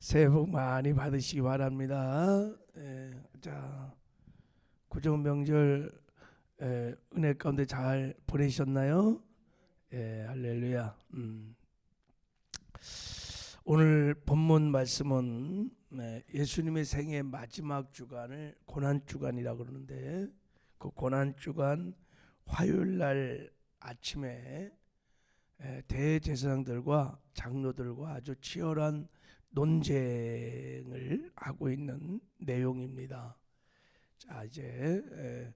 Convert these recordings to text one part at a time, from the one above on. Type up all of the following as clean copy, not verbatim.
새해 복 많이 받으시기 바랍니다. 자, 구정 명절 은혜 가운데 잘 보내셨나요? 할렐루야. 오늘 본문 말씀은 예수님의 생애 마지막 주간을 고난 주간이라고 그러는데, 그 고난 주간 화요일 날 아침에 대제사장들과 장로들과 아주 치열한 논쟁을 하고 있는 내용입니다. 자, 이제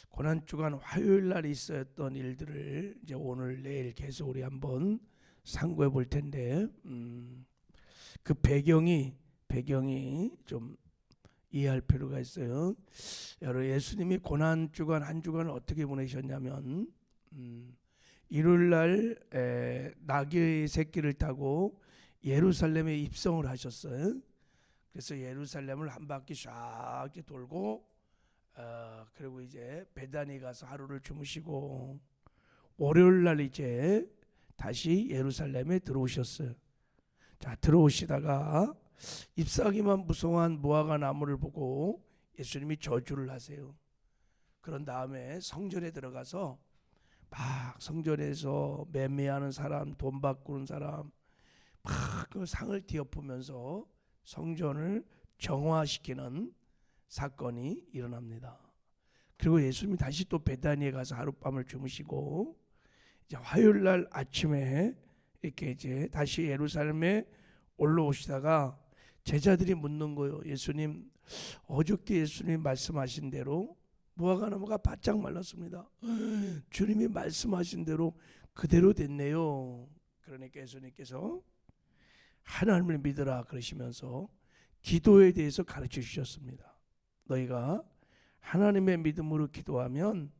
고난 주간 화요일 날 있었던 일들을 이제 오늘 내일 계속 우리 한번 상고해 볼 텐데, 그 배경이 좀 이해할 필요가 있어요. 여러분, 예수님이 고난 주간 한 주간을 어떻게 보내셨냐면, 일요일 날 나귀의 새끼를 타고 예루살렘에 입성을 하셨어요. 그래서 예루살렘을 한 바퀴 쫙 돌고 그리고 이제 베다니 가서 하루를 주무시고 월요일 날 이제 다시 예루살렘에 들어오셨어요. 자, 들어오시다가 잎사귀만 무성한 무화과 나무를 보고 예수님이 저주를 하세요. 그런 다음에 성전에 들어가서 막 성전에서 매매하는 사람, 돈 바꾸는 사람 막 그 상을 뒤엎으면서 성전을 정화시키는 사건이 일어납니다. 그리고 예수님이 다시 또 베다니에 가서 하룻밤을 주무시고 이제 화요일 날 아침에 이렇게 이제 다시 예루살렘에 올라오시다가 제자들이 묻는 거예요. 예수님, 어저께 예수님 말씀하신 대로 무화과 나무가 바짝 말랐습니다. 주님이 말씀하신 대로 그대로 됐네요. 그러니까 예수님께서 하나님을 믿으라 그러시면서 기도에 대해서 가르쳐 주셨습니다. 너희가 하나님의 믿음으로 기도하면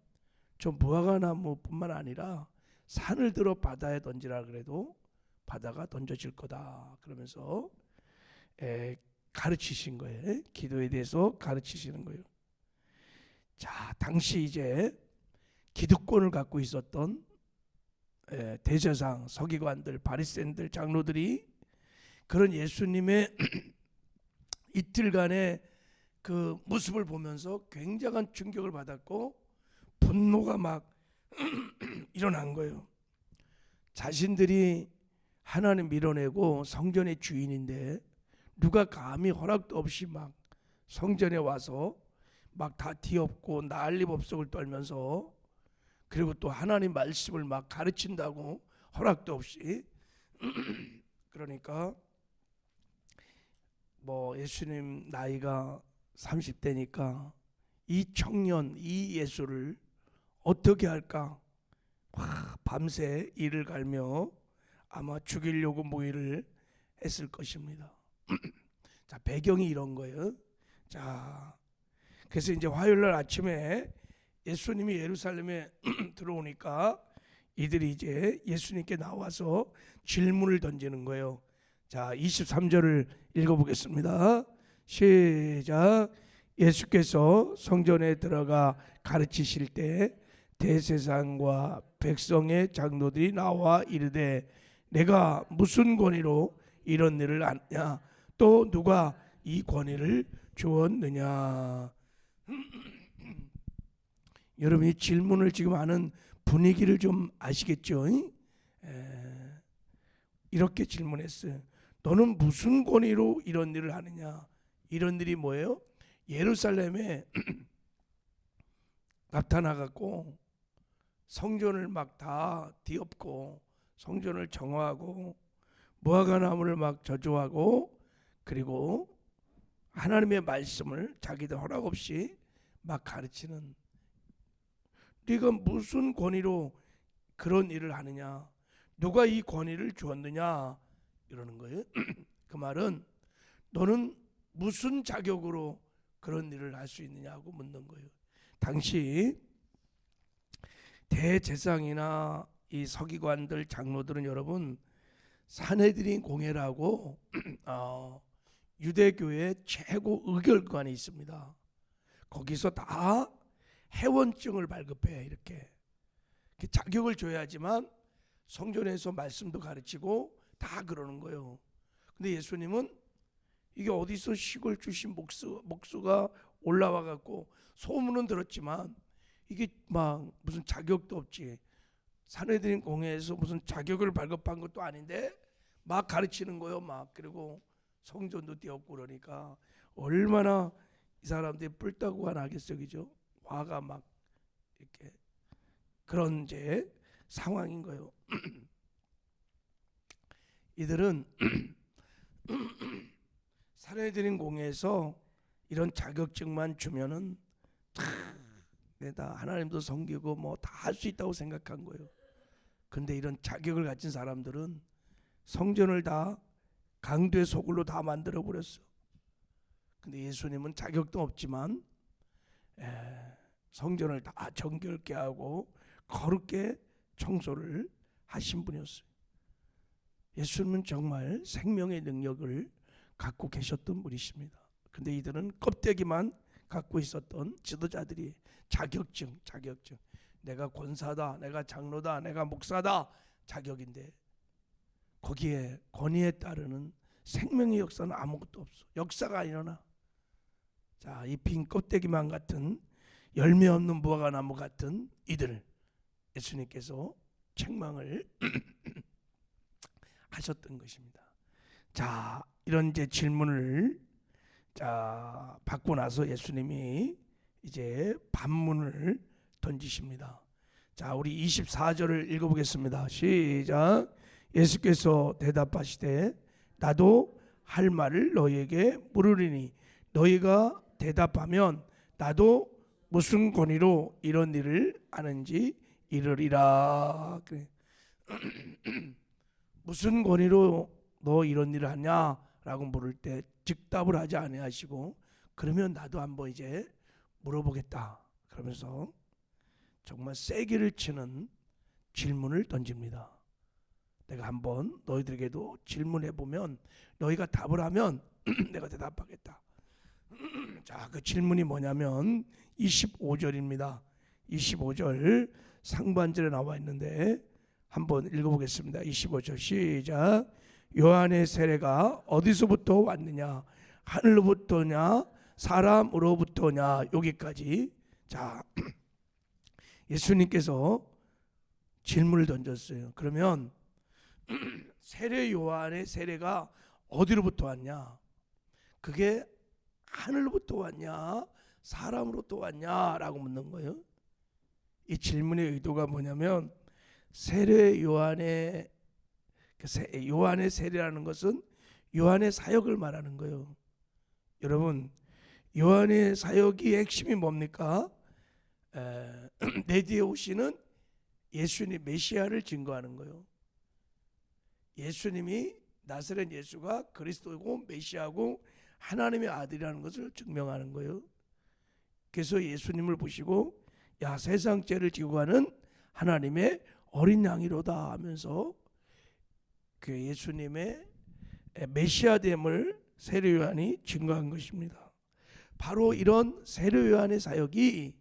저 무화과 나무뿐만 아니라 산을 들어 바다에 던지라 그래도 바다가 던져질 거다. 그러면서 가르치신 거예요. 기도에 대해서 가르치시는 거예요. 자, 당시 이제 기득권을 갖고 있었던 대제사장, 서기관들, 바리새인들, 장로들이 그런 예수님의 이틀간의 그 모습을 보면서 굉장한 충격을 받았고 분노가 막 일어난 거예요. 자신들이 하나님 밀어내고 성전의 주인인데 누가 감히 허락도 없이 막 성전에 와서 막 다 뒤엎고 난리법석을 떨면서 그리고 또 하나님 말씀을 막 가르친다고 허락도 없이 그러니까 뭐 예수님 나이가 30대니까 이 청년 이 예수를 어떻게 할까 밤새 이를 갈며 아마 죽이려고 모의를 했을 것입니다. 자, 배경이 이런 거예요. 자, 그래서 이제 화요일 날 아침에 예수님이 예루살렘에 들어오니까 이들이 이제 예수님께 나와서 질문을 던지는 거예요. 자, 23절을 읽어보겠습니다. 시작. 예수께서 성전에 들어가 가르치실 때 대제사장과 백성의 장로들이 나와 이르되 내가 무슨 권위로 이런 일을 하느냐 또 누가 이 권위를 주었느냐. 여러분이 질문을 지금 하는 분위기를 좀 아시겠죠? 이렇게 질문했어요. 너는 무슨 권위로 이런 일을 하느냐? 이런 일이 뭐예요? 예루살렘에 나타나갖고 성전을 막 다 뒤엎고 성전을 정화하고 무화과 나무를 막 저주하고 그리고 하나님의 말씀을 자기들 허락 없이 막 가르치는, 네가 무슨 권위로 그런 일을 하느냐? 누가 이 권위를 주었느냐? 이러는 거예요. 그 말은 너는 무슨 자격으로 그런 일을 할 수 있느냐고 묻는 거예요. 당시 대제사장이나 이 서기관들 장로들은 여러분 산헤드린 공회라고 유대교의 최고 의결관이 있습니다. 거기서 다 회원증을 발급해. 이렇게 자격을 줘야지만 성전에서 말씀도 가르치고 다 그러는 거예요. 근데 예수님은 이게 어디서 식을 주신 목수가 올라와 갖고 소문은 들었지만 이게 막 무슨 자격도 없지. 산헤드린 공회에서 무슨 자격을 발급한 것도 아닌데 막 가르치는 거요. 막 그리고 성전도 띄었고 그러니까 얼마나 이 사람들이 뿔따구가 나겠어, 그죠? 화가 막 이렇게 그런 이제 상황인 거예요. 이들은 산헤드린 공회에서 이런 자격증만 주면은 다 하나님도 섬기고 뭐 다 할 수 있다고 생각한 거예요. 근데 이런 자격을 가진 사람들은 성전을 다 강도의 소굴로 다 만들어 버렸어. 근데 예수님은 자격도 없지만 성전을 다 정결케 하고 거룩게 청소를 하신 분이었어요. 예수님은 정말 생명의 능력을 갖고 계셨던 분이십니다. 근데 이들은 껍데기만 갖고 있었던 지도자들이 자격증 내가 권사다, 내가 장로다, 내가 목사다 자격인데 거기에 권위에 따르는 생명의 역사는 아무것도 없어. 역사가 안 일어나. 자, 이 빈 껍데기만 같은 열매 없는 무화과나무 같은 이들 예수님께서 책망을 하셨던 것입니다. 자, 이런 이제 질문을 받고 나서 예수님이 이제 반문을 던지십니다. 자, 우리 24절을 읽어보겠습니다. 시작. 예수께서 대답하시되 나도 할 말을 너희에게 물으리니 너희가 대답하면 나도 무슨 권위로 이런 일을 하는지 이르리라. 그래. 무슨 권위로 너 이런 일을 하냐라고 물을 때 즉답을 하지 아니하시고 그러면 나도 한번 이제 물어보겠다 그러면서 정말 세게를 치는 질문을 던집니다. 내가 한번 너희들에게도 질문해 보면 너희가 답을 하면 내가 대답하겠다. 자, 그 질문이 뭐냐면 25절입니다. 25절 상반절에 나와 있는데 한번 읽어보겠습니다. 25절 시작. 요한의 세례가 어디서부터 왔느냐? 하늘로부터냐? 사람으로부터냐? 여기까지. 자, 예수님께서 질문을 던졌어요. 그러면 세례 요한의 세례가 어디로부터 왔냐? 그게 하늘로부터 왔냐? 사람으로부터 왔냐? 라고 묻는 거예요. 이 질문의 의도가 뭐냐면 세례 요한의 세례라는 것은 요한의 사역을 말하는 거예요. 여러분, 요한의 사역이 핵심이 뭡니까? 내 뒤에 오시는 예수님 메시아를 증거하는 거예요. 예수님이 나사렛 예수가 그리스도고 메시아고 하나님의 아들이라는 것을 증명하는 거예요. 그래서 예수님을 보시고 야, 세상 죄를 지고 가는 하나님의 어린 양이로다 하면서 그 예수님의 메시아됨을 세례 요한이 증거한 것입니다. 바로 이런 세례 요한의 사역이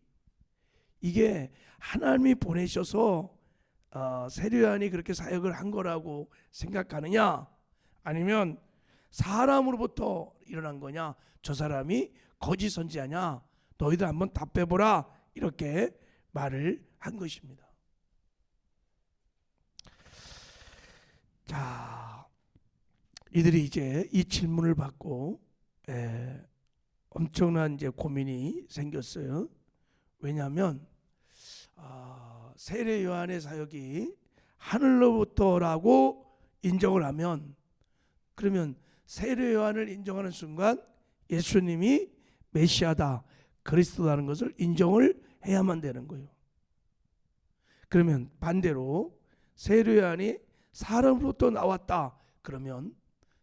이게 하나님이 보내셔서 세례 요한이 그렇게 사역을 한 거라고 생각하느냐, 아니면 사람으로부터 일어난 거냐, 저 사람이 거짓 선지자냐, 너희들 한번 답해보라, 이렇게 말을 한 것입니다. 자, 이들이 이제 이 질문을 받고 엄청난 이제 고민이 생겼어요. 왜냐하면 세례 요한의 사역이 하늘로부터라고 인정을 하면, 그러면 세례 요한을 인정하는 순간 예수님이 메시아다, 그리스도라는 것을 인정을 해야만 되는 거예요. 그러면 반대로 세례 요한이 사람으로부터 나왔다, 그러면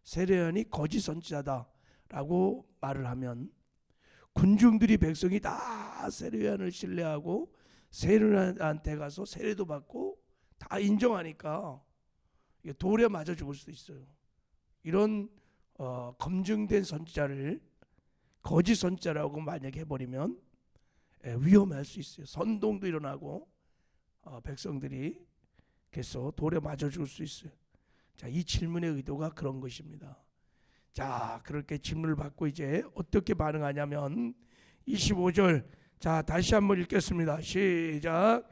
세례 요한이 거짓 선지자다라고 말을 하면 군중들이, 백성이 다 세례 요한을 신뢰하고 세례 요한한테 가서 세례도 받고 다 인정하니까 돌에 맞아 죽을 수도 있어요. 이런 검증된 선지자를 거짓 선지자라고 만약에 해버리면 위험할 수 있어요. 선동도 일어나고 백성들이 그래서 돌에 맞아 죽을 수 있어요. 자, 이 질문의 의도가 그런 것입니다. 자, 그렇게 질문을 받고 이제 어떻게 반응하냐면 25절, 자 다시 한번 읽겠습니다. 시작.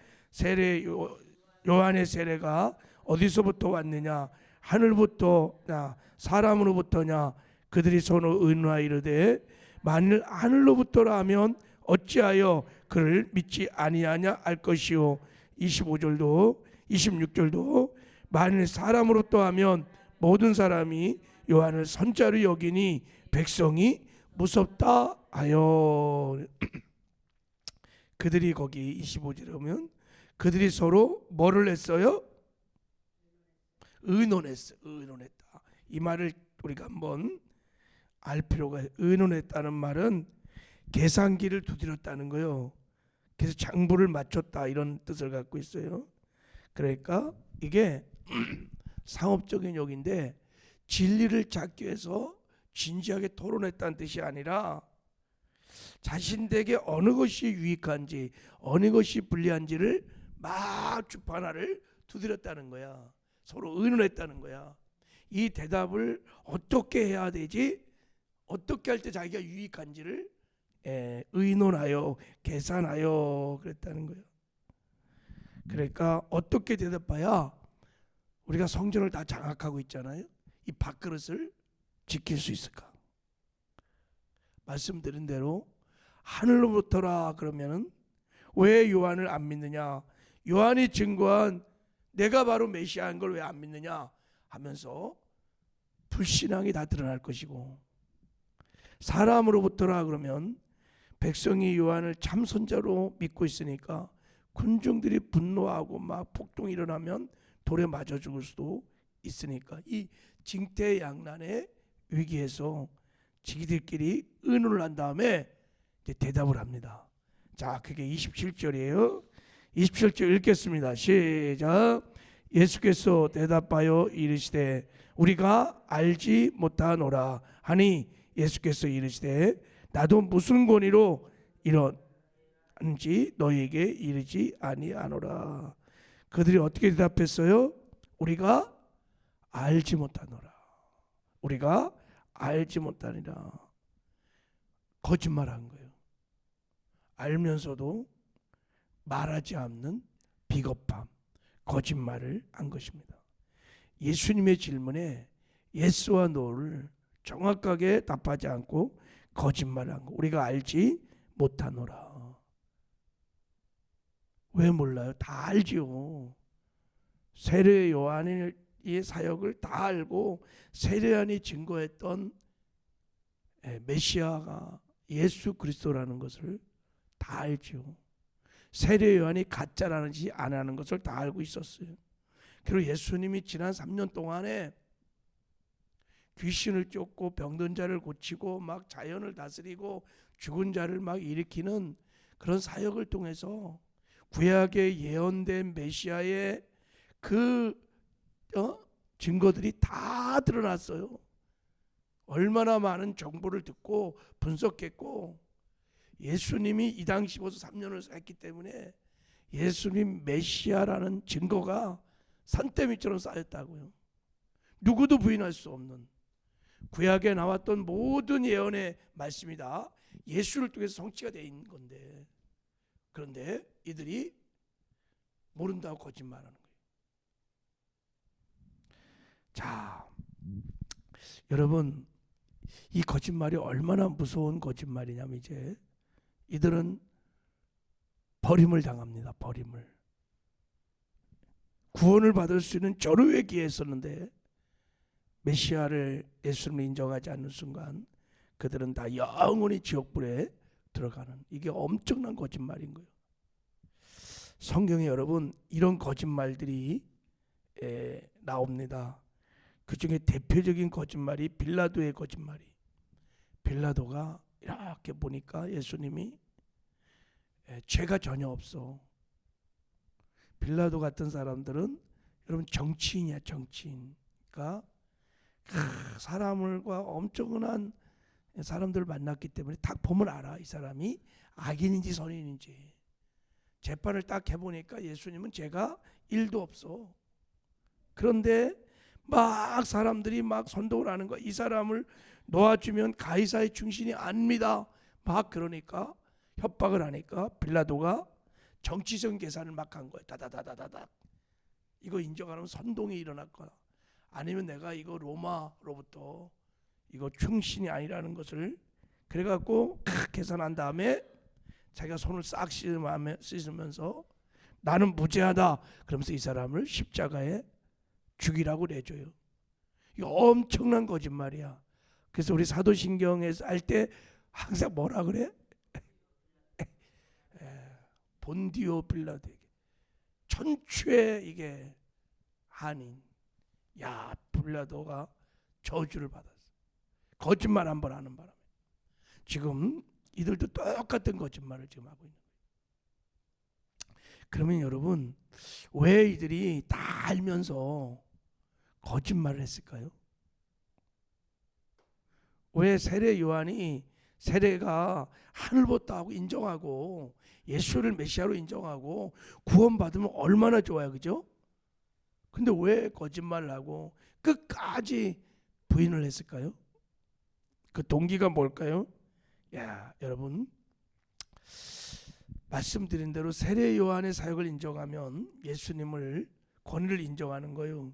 요한의 세례가 어디서부터 왔느냐? 하늘부터냐 사람으로부터냐? 그들이 서로 의논하여 이르되 만일 하늘로부터라 하면 어찌하여 그를 믿지 아니하냐 알 것이요. 25절도 26절도 만일 사람으로부터 하면 모든 사람이 요한을 선자로 여기니 백성이 무섭다 하여. 그들이 거기 25절에 보면 그들이 서로 뭐를 했어요? 의논했다. 이 말을 우리가 한번 알 필요가 있어요. 의논했다는 말은 계산기를 두드렸다는 거예요. 그래서 장부를 맞췄다 이런 뜻을 갖고 있어요. 그러니까 이게 상업적인 욕인데 진리를 찾기 위해서 진지하게 토론했다는 뜻이 아니라 자신에게 어느 것이 유익한지 어느 것이 불리한지를 막 주판화를 두드렸다는 거야. 서로 의논했다는 거야. 이 대답을 어떻게 해야 되지? 어떻게 할 때 자기가 유익한지를 의논하여 계산하여 그랬다는 거예요. 그러니까 어떻게 대답해야 우리가 성전을 다 장악하고 있잖아요. 이 밥그릇을 지킬 수 있을까? 말씀드린 대로 하늘로부터라 그러면은 왜 요한을 안 믿느냐? 요한이 증거한 내가 바로 메시아인 걸 왜 안 믿느냐 하면서 불신앙이 다 드러날 것이고, 사람으로부터라 그러면 백성이 요한을 참 선자로 믿고 있으니까 군중들이 분노하고 막 폭동이 일어나면 돌에 맞아 죽을 수도 있으니까 이 징태양난의 위기에서 지기들끼리 의논을 한 다음에 이제 대답을 합니다. 자, 그게 27절이에요. 27절 읽겠습니다. 시작. 예수께서 대답하여 이르시되 우리가 알지 못하노라 하니 예수께서 이르시되 나도 무슨 권위로 이러는지 너희에게 이르지 아니하노라. 그들이 어떻게 대답했어요? 우리가 알지 못하노라. 우리가 알지 못하니라. 거짓말한 거예요. 알면서도 말하지 않는 비겁함, 거짓말을 한 것입니다. 예수님의 질문에 예스와 노를 정확하게 답하지 않고 거짓말을 한 거. 우리가 알지 못하노라. 왜 몰라요? 다 알지요. 세례 요한의 사역을 다 알고 세례 요한이 증거했던 메시아가 예수 그리스도라는 것을 다 알지요. 세례 요한이 가짜라는지 안 하는 것을 다 알고 있었어요. 그리고 예수님이 지난 3년 동안에 귀신을 쫓고 병든 자를 고치고 막 자연을 다스리고 죽은 자를 막 일으키는 그런 사역을 통해서 구약에 예언된 메시아의 그 증거들이 다 드러났어요. 얼마나 많은 정보를 듣고 분석했고, 예수님이 이 당시 벌써 3년을 했기 때문에 예수님 메시아라는 증거가 산더미처럼 쌓였다고요. 누구도 부인할 수 없는 구약에 나왔던 모든 예언의 말씀이 다 예수를 통해서 성취가 되어 있는 건데, 그런데 이들이 모른다고 거짓말하는 거예요. 자, 여러분, 이 거짓말이 얼마나 무서운 거짓말이냐면 이제 이들은 버림을 당합니다. 버림을. 구원을 받을 수 있는 절호의 기회였었는데 메시아를 예수님을 인정하지 않는 순간 그들은 다 영원히 지옥불에 들어가는, 이게 엄청난 거짓말인 거예요. 성경에 여러분 이런 거짓말들이 나옵니다. 그 중에 대표적인 거짓말이 빌라도의 거짓말이. 빌라도가 이렇게 보니까 예수님이 죄가 전혀 없어. 빌라도 같은 사람들은 여러분 정치인이야, 정치인. 그러니까 사람들과 엄청난 사람들을 만났기 때문에 딱 보면 알아. 이 사람이 악인인지 선인인지. 재판을 딱 해보니까 예수님은 죄가 1도 없어. 그런데 막 사람들이 막 선동을 하는 거. 이 사람을 놓아주면 가이사의 중신이 아닙니다. 막 그러니까 협박을 하니까 빌라도가 정치적 계산을 막 한 거예요. 다다다다다다. 이거 인정하면 선동이 일어날 거야. 아니면 내가 이거 로마로부터 이거 충신이 아니라는 것을 그래갖고 계산한 다음에 자기가 손을 싹 씻으면서 나는 무죄하다 그러면서 이 사람을 십자가에 죽이라고 내줘요. 이거 엄청난 거짓말이야. 그래서 우리 사도신경에서 할 때 항상 뭐라 그래? 본디오 빌라도에게 천추의 이게 한인. 야, 빌라도가 저주를 받았어. 거짓말 한 번 하는 바람에. 지금 이들도 똑같은 거짓말을 지금 하고 있는 거예요. 그러면 여러분, 왜 이들이 다 알면서 거짓말을 했을까요? 왜 세례 요한이 세례가 하늘보다 하고 인정하고 예수를 메시아로 인정하고 구원받으면 얼마나 좋아요, 그죠? 근데 왜 거짓말을 하고 끝까지 부인을 했을까요? 그 동기가 뭘까요? 야, 여러분, 말씀드린 대로 세례 요한의 사역을 인정하면 예수님을 권위를 인정하는 거예요.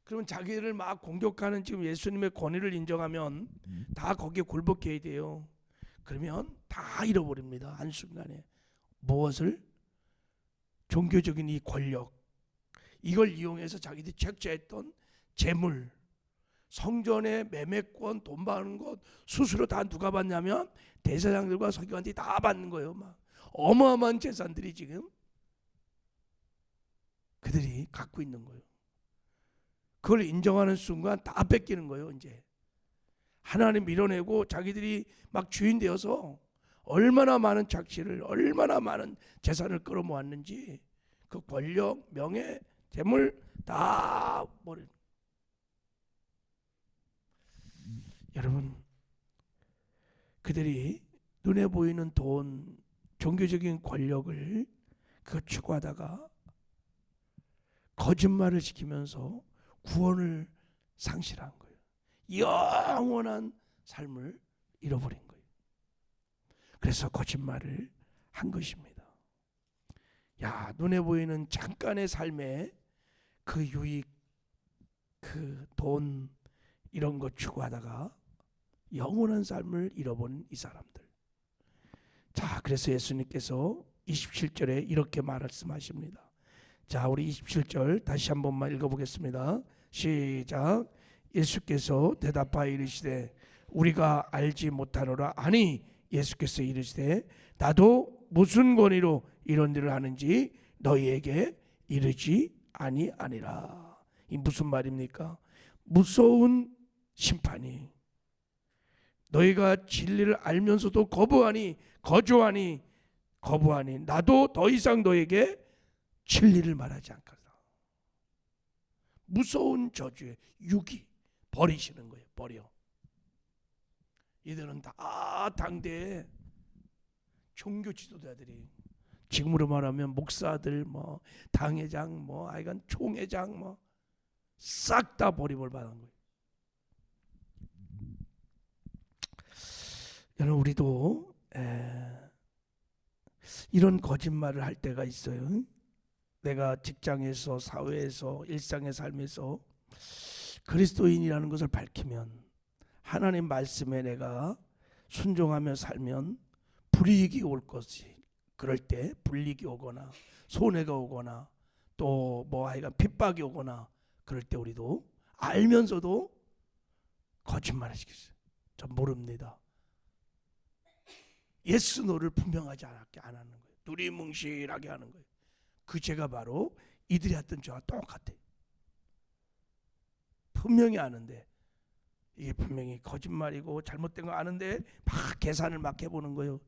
그러면 자기를 막 공격하는 지금 예수님의 권위를 인정하면 다 거기에 굴복해야 돼요. 그러면 다 잃어버립니다. 한순간에. 무엇을? 종교적인 이 권력, 이걸 이용해서 자기들이 책자했던 재물, 성전의 매매권, 돈 받는 것 수수료 다 누가 받냐면 대제사장들과 서기관들이 다 받는 거예요. 막 어마어마한 재산들이 지금 그들이 갖고 있는 거예요. 그걸 인정하는 순간 다 뺏기는 거예요. 이제 하나님 밀어내고 자기들이 막 주인 되어서 얼마나 많은 착취를, 얼마나 많은 재산을 끌어모았는지 그 권력, 명예, 재물 다 버리는. 여러분, 그들이 눈에 보이는 돈, 종교적인 권력을 그 추구하다가 거짓말을 지키면서 구원을 상실한 거예요. 영원한 삶을 잃어버린 거예요. 그래서 거짓말을 한 것입니다. 야, 눈에 보이는 잠깐의 삶에 그 유익, 그 돈 이런 것 추구하다가 영원한 삶을 잃어버린 이 사람들. 자, 그래서 예수님께서 27절에 이렇게 말씀하십니다. 자, 우리 27절 다시 한 번만 읽어보겠습니다. 시작. 예수께서 대답하여 이르시되 우리가 알지 못하노라. 아니, 예수께서 이르시되 나도 무슨 권위로 이런 일을 하는지 너희에게 이르지 아니하니라. 이 무슨 말입니까? 무서운 심판이, 너희가 진리를 알면서도 거부하니 나도 더 이상 너에게 진리를 말하지 않겠다. 무서운 저주의 유기 버리시는 거예요. 버려. 이들은 다 당대의 종교 지도자들이, 지금으로 말하면 목사들, 뭐 당회장, 뭐 하여간 총회장, 뭐 싹 다 버림을 받은 거예요. 여러분, 우리도 이런 거짓말을 할 때가 있어요. 내가 직장에서, 사회에서, 일상의 삶에서 그리스도인이라는 것을 밝히면, 하나님 말씀에 내가 순종하며 살면 불이익이 올 것이, 그럴 때 불이익이 오거나 손해가 오거나 또 뭐 하여간 핍박이 오거나 그럴 때 우리도 알면서도 거짓말을 시켰어요. 전 모릅니다. 예스 노를 분명하지 않게 안 하는 거예요. 두리뭉실하게 하는 거예요. 그 죄가 바로 이들이 했던 죄와 똑같아요. 분명히 아는데, 이게 분명히 거짓말이고 잘못된 거 아는데 막 계산을 막 해보는 거예요.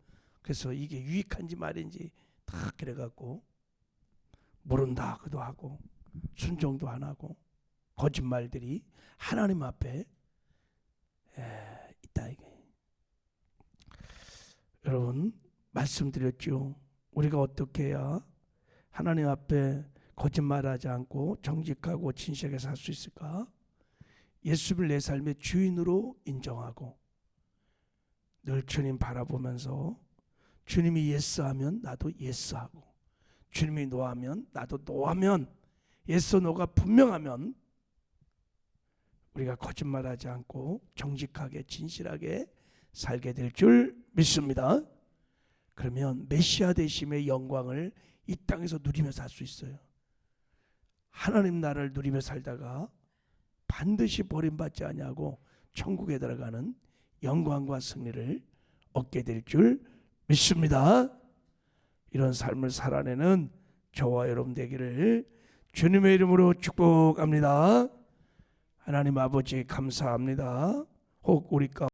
그래서 이게 유익한지 말인지 다 그래갖고 모른다 그도 하고 순종도 안 하고 거짓말들이 하나님 앞에 있다 이게. 여러분, 말씀드렸죠. 우리가 어떻게 해야 하나님 앞에 거짓말하지 않고 정직하고 진실하게 살 수 있을까? 예수를 내 삶의 주인으로 인정하고 늘 주님 바라보면서 주님이 예스하면 나도 예스하고 주님이 노하면 나도 노하면 예스 노가 분명하면 우리가 거짓말하지 않고 정직하게 진실하게 살게 될 줄 믿습니다. 그러면 메시아 되심의 영광을 이 땅에서 누리며 살 수 있어요. 하나님 나라를 누리며 살다가 반드시 버림받지 아니하고 천국에 들어가는 영광과 승리를 얻게 될 줄 믿습니다. 이런 삶을 살아내는 저와 여러분 되기를 주님의 이름으로 축복합니다. 하나님 아버지 감사합니다. 혹 우리 가운데